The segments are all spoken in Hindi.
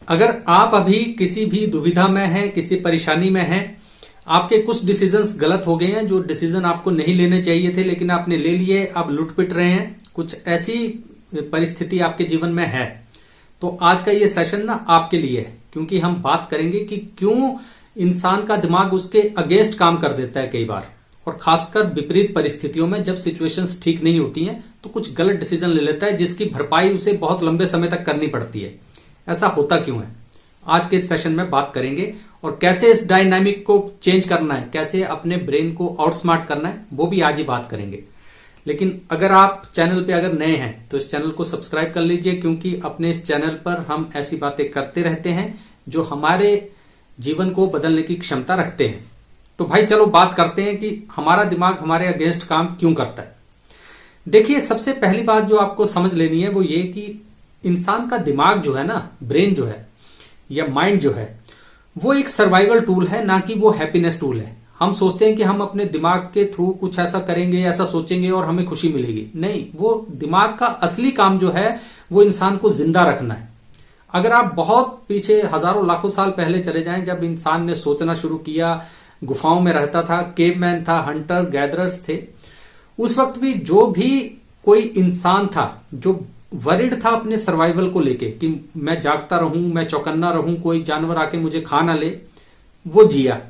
अगर आप अभी किसी भी दुविधा में हैं, किसी परेशानी में हैं, आपके कुछ डिसीजंस गलत हो गए हैं, जो डिसीजन आपको नहीं लेने चाहिए थे लेकिन आपने ले लिए, आप लुट पिट रहे हैं, कुछ ऐसी परिस्थिति आपके जीवन में है, तो आज का ये सेशन ना आपके लिए है। क्योंकि हम बात करेंगे कि क्यों इंसान का दिमाग उसके अगेंस्ट काम कर देता है कई बार, और खासकर विपरीत परिस्थितियों में जब सिचुएशंस ठीक नहीं होती हैं तो कुछ गलत डिसीजन ले लेता है जिसकी भरपाई उसे बहुत लंबे समय तक करनी पड़ती है। ऐसा होता क्यों है, आज के इस सेशन में बात करेंगे। और कैसे इस डायनामिक को चेंज करना है, कैसे अपने ब्रेन को आउटस्मार्ट करना है, वो भी आज ही बात करेंगे। लेकिन अगर आप चैनल पे अगर नए हैं तो इस चैनल को सब्सक्राइब कर लीजिए, क्योंकि अपने इस चैनल पर हम ऐसी बातें करते रहते हैं जो हमारे जीवन को बदलने की क्षमता रखते हैं। तो भाई चलो बात करते हैं कि हमारा दिमाग हमारे अगेंस्ट काम क्यों करता है। देखिए, सबसे पहली बात जो आपको समझ लेनी है वो ये कि इंसान का दिमाग जो है ना, ब्रेन जो है या माइंड जो है, वो एक सर्वाइवल टूल है, ना कि वो हैप्पीनेस टूल है। हम सोचते हैं कि हम अपने दिमाग के थ्रू कुछ ऐसा करेंगे, ऐसा सोचेंगे और हमें खुशी मिलेगी। नहीं, वो दिमाग का असली काम जो है वो इंसान को जिंदा रखना है। अगर आप बहुत पीछे हजारों लाखों साल पहले चले जाएं, जब इंसान ने सोचना शुरू किया, गुफाओं में रहता था, केवमैन था, हंटर गैदरर्स थे, उस वक्त भी जो भी कोई इंसान था जो वरिड था अपने सर्वाइवल को लेके कि मैं जागता रहूं, मैं चौकन्ना रहूं, कोई जानवर आके मुझे खा ना ले, वो जिया।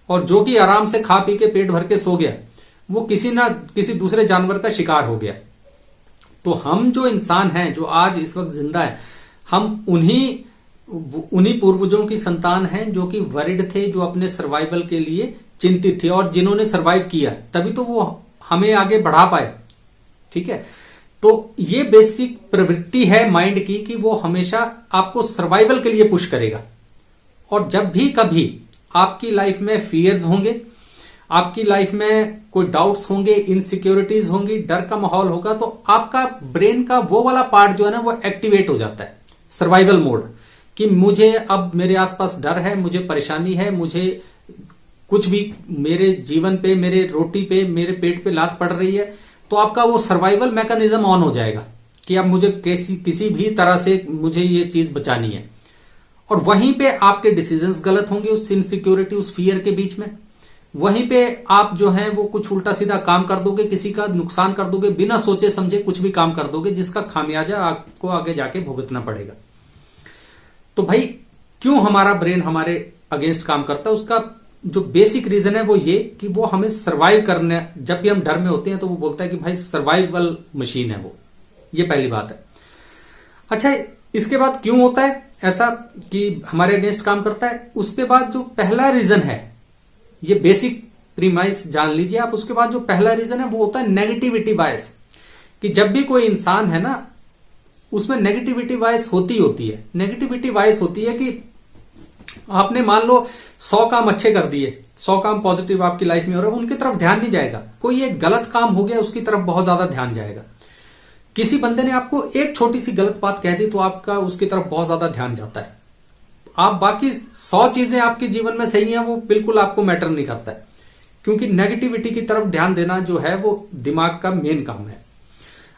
और जो कि आराम से खा पी के पेट भर के सो गया, वो किसी ना किसी दूसरे जानवर का शिकार हो गया। तो हम जो इंसान हैं, जो आज इस वक्त जिंदा है, हम उन्हीं पूर्वजों की संतान हैं जो कि वरिड थे, जो अपने सर्वाइवल के लिए चिंतित थे और जिन्होंने सर्वाइव किया, तभी तो वो हमें आगे बढ़ा पाए। ठीक है, तो ये बेसिक प्रवृत्ति है माइंड की कि वो हमेशा आपको सर्वाइवल के लिए पुश करेगा। और जब भी कभी आपकी लाइफ में फियर्स होंगे, आपकी लाइफ में कोई डाउट्स होंगे, इनसिक्योरिटीज होंगी, डर का माहौल होगा, तो आपका ब्रेन का वो वाला पार्ट जो है ना वो एक्टिवेट हो जाता है, सर्वाइवल मोड, कि मुझे अब मेरे आसपास डर है, मुझे परेशानी है, मुझे कुछ भी मेरे जीवन पे, मेरे रोटी पे, मेरे पेट पे लात पड़ रही है, तो आपका वो सर्वाइवल मैकेनिज्म ऑन हो जाएगा कि अब मुझे किसी भी तरह से मुझे ये चीज बचानी है। और वहीं पे आपके डिसीजंस गलत होंगे, उस इनसिक्योरिटी, उस फियर के बीच में। वहीं पे आप जो है वो कुछ उल्टा सीधा काम कर दोगे, किसी का नुकसान कर दोगे, बिना सोचे समझे कुछ भी काम कर दोगे, जिसका खामियाजा आपको आगे जाके भुगतना पड़ेगा। तो भाई क्यों हमारा ब्रेन हमारे अगेंस्ट काम करता है, उसका जो बेसिक रीजन है वो ये कि वो हमें सर्वाइव करने, जब भी हम डर में होते हैं तो वो बोलता है कि भाई सर्वाइवल मशीन है वो। ये पहली बात है। अच्छा, इसके बाद क्यों होता है ऐसा कि हमारे अगेंस्ट काम करता है, उसके बाद जो पहला रीजन है, ये बेसिक प्रीमाइस जान लीजिए आप। उसके बाद जो पहला रीजन है वो होता है नेगेटिविटी बायस, कि जब भी कोई इंसान है ना, उसमें नेगेटिविटी बायस होती है। नेगेटिविटी बायस होती है कि आपने मान लो 100 काम अच्छे कर दिए, 100 काम पॉजिटिव आपकी लाइफ में हो रहे हैं, उनकी तरफ ध्यान नहीं जाएगा। कोई एक गलत काम हो गया, उसकी तरफ बहुत ज्यादा ध्यान जाएगा। किसी बंदे ने आपको एक छोटी सी गलत बात कह दी तो आपका उसकी तरफ बहुत ज्यादा ध्यान जाता है। आप बाकी 100 चीजें आपके जीवन में सही हैं, वो बिल्कुल आपको मैटर नहीं करता है, क्योंकि नेगेटिविटी की तरफ ध्यान देना जो है वो दिमाग का मेन काम है।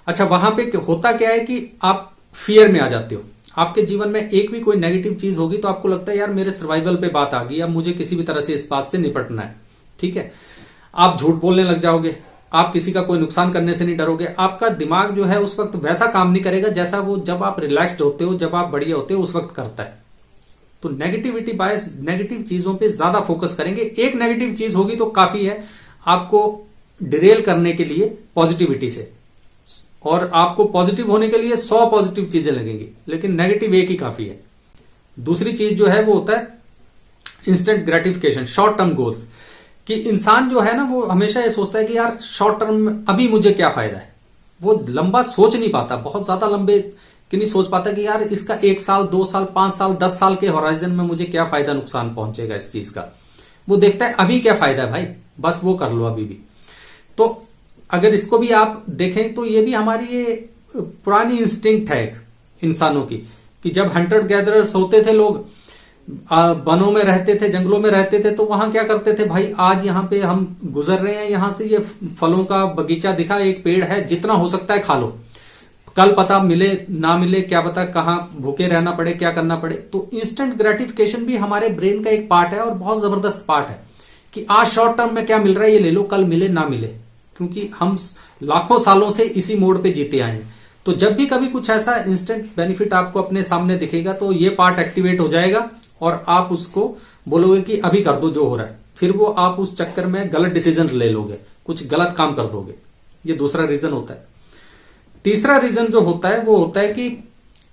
अच्छा, वहां पे होता क्या है कि आप फियर में आ जाते हो। आपके जीवन में एक भी कोई नेगेटिव चीज होगी तो आपको लगता है यार मेरे सर्वाइवल पे बात आ गई, अब मुझे किसी भी तरह से इस बात से निपटना है। ठीक है, आप झूठ बोलने लग जाओगे, आप किसी का कोई नुकसान करने से नहीं डरोगे। आपका दिमाग जो है उस वक्त वैसा काम नहीं करेगा जैसा वो जब आप रिलैक्स्ड होते हो, जब आप बढ़िया होते हो उस वक्त करता है। तो नेगेटिविटी बायस, नेगेटिव चीजों पे ज्यादा फोकस करेंगे। एक नेगेटिव चीज होगी तो काफी है आपको डिरेल करने के लिए पॉजिटिविटी से, और आपको पॉजिटिव होने के लिए 100 पॉजिटिव चीजें लगेंगी, लेकिन नेगेटिव एक ही काफी है। दूसरी चीज जो है वो होता है instant gratification, short term goals, कि इंसान जो है ना वो हमेशा ये सोचता है कि यार शॉर्ट टर्म में अभी मुझे क्या फायदा है। वो लंबा सोच नहीं पाता, बहुत ज्यादा लंबे कि नहीं सोच पाता कि यार इसका 1 साल, 2 साल, 5 साल, 10 साल के होराइजन में मुझे क्या फायदा नुकसान पहुंचेगा इस चीज का। वो देखता है अभी क्या फायदा है भाई, बस वो कर लो अभी भी। तो अगर इसको भी आप देखें तो ये भी हमारी ये पुरानी इंस्टिंक्ट है इंसानों की, कि जब हंटर गैदरर्स होते थे, लोग वनों में रहते थे, जंगलों में रहते थे, तो वहां क्या करते थे, भाई आज यहाँ पे हम गुजर रहे हैं, यहां से ये फलों का बगीचा दिखा, एक पेड़ है, जितना हो सकता है खा लो। कल पता मिले ना मिले, क्या पता कहाँ भूखे रहना पड़े, क्या करना पड़े। तो इंस्टेंट ग्रेटिफिकेशन भी हमारे ब्रेन का एक पार्ट है और बहुत जबरदस्त पार्ट है कि आज शॉर्ट टर्म में क्या मिल रहा है ये ले लो, कल मिले ना मिले, क्योंकि हम लाखों सालों से इसी मोड पे जीते आए हैं। तो जब भी कभी कुछ ऐसा इंस्टेंट बेनिफिट आपको अपने सामने दिखेगा तो ये पार्ट एक्टिवेट हो जाएगा और आप उसको बोलोगे कि अभी कर दो जो हो रहा है, फिर वो आप उस चक्कर में गलत डिसीजन ले लोगे, कुछ गलत काम कर दोगे। ये दूसरा रीजन होता है। तीसरा रीजन जो होता है वो होता है कि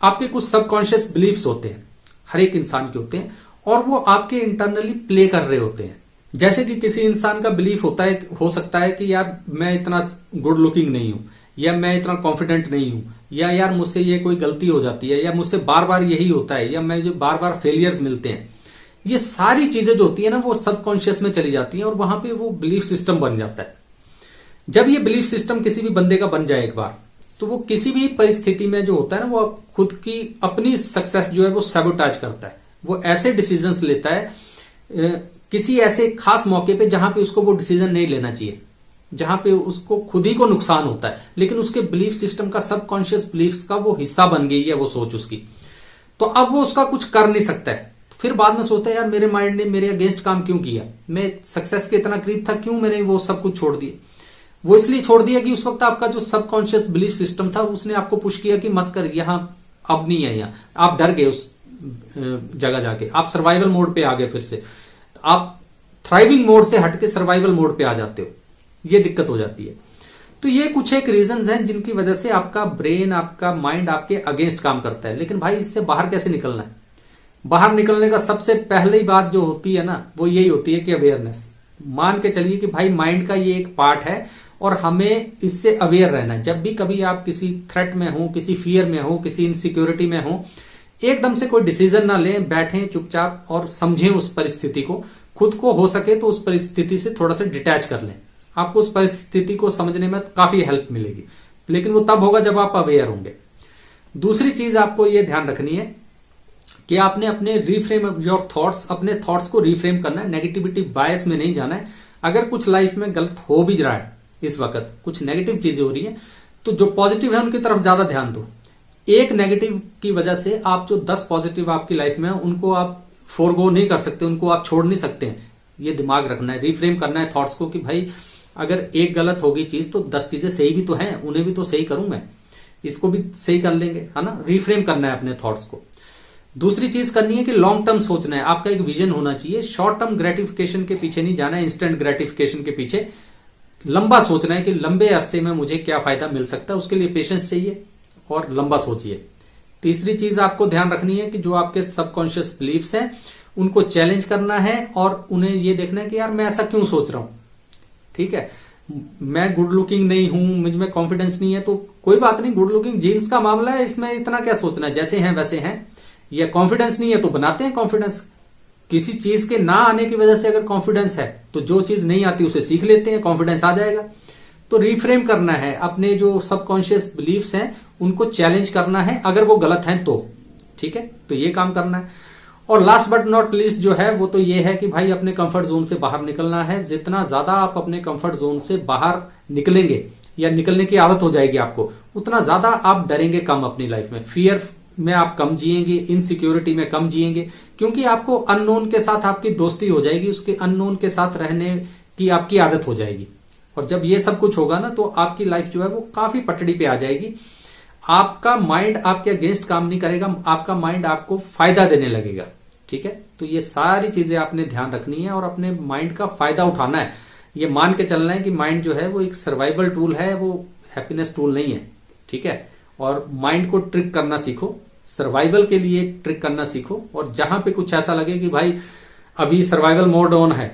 आपके कुछ सबकॉन्शियस बिलीफ्स होते हैं, हर एक इंसान के होते हैं, और वो आपके इंटरनली प्ले कर रहे होते हैं। जैसे कि किसी इंसान का बिलीफ होता है, हो सकता है कि यार मैं इतना गुड लुकिंग नहीं हूं, या मैं इतना कॉन्फिडेंट नहीं हूं, या यार मुझसे ये कोई गलती हो जाती है, या मुझसे बार बार यही होता है, या मैं जो बार बार फेलियर्स मिलते हैं। ये सारी चीजें जो होती है ना वो सबकॉन्शियस में चली जाती हैं और वहां पे वो बिलीफ सिस्टम बन जाता है। जब ये बिलीफ सिस्टम किसी भी बंदे का बन जाए एक बार, तो वो किसी भी परिस्थिति में जो होता है ना वो खुद की अपनी सक्सेस जो है वो सैबोटाज करता है। वो ऐसे डिसीजंस लेता है किसी ऐसे खास मौके पे जहां पे उसको वो डिसीजन नहीं लेना चाहिए, जहां पे उसको खुद ही को नुकसान होता है, लेकिन उसके बिलीफ सिस्टम का, सबकॉन्शियस बिलीफ का वो हिस्सा बन गई है वो सोच उसकी। तो अब वो उसका कुछ कर नहीं सकता है। फिर बाद में सोचता है यार मेरे माइंड ने मेरे अगेंस्ट काम क्यों किया, मैं सक्सेस के इतना करीब था, क्यों मैंने वो सब कुछ छोड़ दिया। वो इसलिए छोड़ दिया कि उस वक्त आपका जो सबकॉन्शियस बिलीफ सिस्टम था उसने आपको पुश किया कि मत कर, यहां अब नहीं है, यहां आप डर गए, उस जगह जाके आप सर्वाइवल मोड पे आ गए, फिर से आप थ्राइविंग मोड से हटके सर्वाइवल मोड पे आ जाते हो। ये दिक्कत हो जाती है। तो ये कुछ एक रीजंस हैं जिनकी वजह से आपका ब्रेन, आपका माइंड आपके अगेंस्ट काम करता है। लेकिन भाई इससे बाहर कैसे निकलना है? बाहर निकलने का सबसे पहली बात जो होती है ना वो यही होती है कि अवेयरनेस। मान के चलिए कि भाई माइंड का ये एक पार्ट है और हमें इससे अवेयर रहना है। जब भी कभी आप किसी थ्रेट में हो, किसी फियर में हो, किसी इनसिक्योरिटी में हो, एकदम से कोई डिसीजन ना लें, बैठें चुपचाप और समझें उस परिस्थिति को। खुद को हो सके तो उस परिस्थिति से थोड़ा सा डिटैच कर लें। आपको उस परिस्थिति को समझने में काफी हेल्प मिलेगी, लेकिन वो तब होगा जब आप अवेयर होंगे। दूसरी चीज आपको ये ध्यान रखनी है कि आपने अपने रीफ्रेम योर थॉट्स, अपने थॉट्स को रीफ्रेम करना है। नेगेटिविटी बायस में नहीं जाना है। अगर कुछ लाइफ में गलत हो भी रहा है, इस वक्त कुछ नेगेटिव चीजें हो रही हैं, तो जो पॉजिटिव है उनकी तरफ ज्यादा ध्यान दो। एक नेगेटिव की वजह से आप जो 10 पॉजिटिव आपकी लाइफ में है उनको आप फोरगो नहीं कर सकते, उनको आप छोड़ नहीं सकते हैं। ये दिमाग रखना है, रिफ्रेम करना है थॉट्स को कि भाई अगर एक गलत होगी चीज तो 10 चीजें सही भी तो हैं, उन्हें भी तो सही करूं मैं, इसको भी सही कर लेंगे, है ना। रिफ्रेम करना है अपने थॉट्स को। दूसरी चीज करनी है कि लॉन्ग टर्म सोचना है। आपका एक विजन होना चाहिए। शॉर्ट टर्म ग्रेटिफिकेशन के पीछे नहीं जाना है, इंस्टेंट ग्रेटिफिकेशन के पीछे लंबा सोचना है कि लंबे अरसे में मुझे क्या फायदा मिल सकता है। उसके लिए पेशेंस चाहिए और लंबा सोचिए। तीसरी चीज आपको ध्यान रखनी है कि जो आपके सबकॉन्शियस बिलीफ्स हैं उनको चैलेंज करना है और उन्हें ये देखना है कि यार मैं ऐसा क्यों सोच रहा हूं। ठीक है, मैं गुड लुकिंग नहीं हूं, मुझ में कॉन्फिडेंस नहीं है, तो कोई बात नहीं, गुड लुकिंग जीन्स का मामला है, इसमें इतना क्या सोचना है, जैसे हैं वैसे हैं। या कॉन्फिडेंस नहीं है तो बनाते हैं कॉन्फिडेंस। किसी चीज के ना आने की वजह से अगर कॉन्फिडेंस है तो जो चीज नहीं आती उसे सीख लेते हैं, कॉन्फिडेंस आ जाएगा। तो रिफ्रेम करना है अपने जो सबकॉन्शियस बिलीफ्स हैं उनको चैलेंज करना है, अगर वो गलत हैं तो। ठीक है, तो ये काम करना है। और लास्ट बट नॉट लीस्ट जो है वो तो ये है कि भाई अपने कंफर्ट जोन से बाहर निकलना है। जितना ज्यादा आप अपने कंफर्ट जोन से बाहर निकलेंगे या निकलने की आदत हो जाएगी आपको, उतना ज्यादा आप डरेंगे कम अपनी लाइफ में। फियर में आप कम जिएंगे, इनसिक्योरिटी में कम जिएंगे, क्योंकि आपको अननोन के साथ आपकी दोस्ती हो जाएगी, उसके अननोन के साथ रहने की आपकी आदत हो जाएगी। और जब ये सब कुछ होगा ना तो आपकी लाइफ जो है वो काफी पटड़ी पे आ जाएगी। आपका माइंड आपके अगेंस्ट काम नहीं करेगा, आपका माइंड आपको फायदा देने लगेगा। ठीक है, तो ये सारी चीजें आपने ध्यान रखनी है और अपने माइंड का फायदा उठाना है। ये मान के चलना है कि माइंड जो है वो एक सर्वाइवल टूल है, वो हैप्पीनेस टूल नहीं है। ठीक है, और माइंड को ट्रिक करना सीखो, सर्वाइवल के लिए ट्रिक करना सीखो। और जहां पे कुछ ऐसा लगे कि भाई अभी सर्वाइवल मोड ऑन है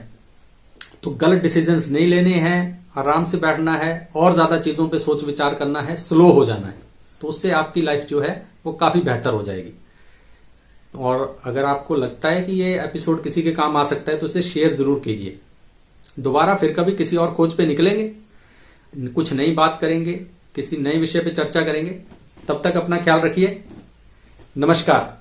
तो गलत डिसीजंस नहीं लेने हैं, आराम से बैठना है और ज्यादा चीजों पे सोच विचार करना है, स्लो हो जाना है, तो उससे आपकी लाइफ जो है वो काफी बेहतर हो जाएगी। और अगर आपको लगता है कि ये एपिसोड किसी के काम आ सकता है तो इसे शेयर जरूर कीजिए। दोबारा फिर कभी किसी और खोज पे निकलेंगे, कुछ नई बात करेंगे, किसी नए विषय पे चर्चा करेंगे। तब तक अपना ख्याल रखिए। नमस्कार।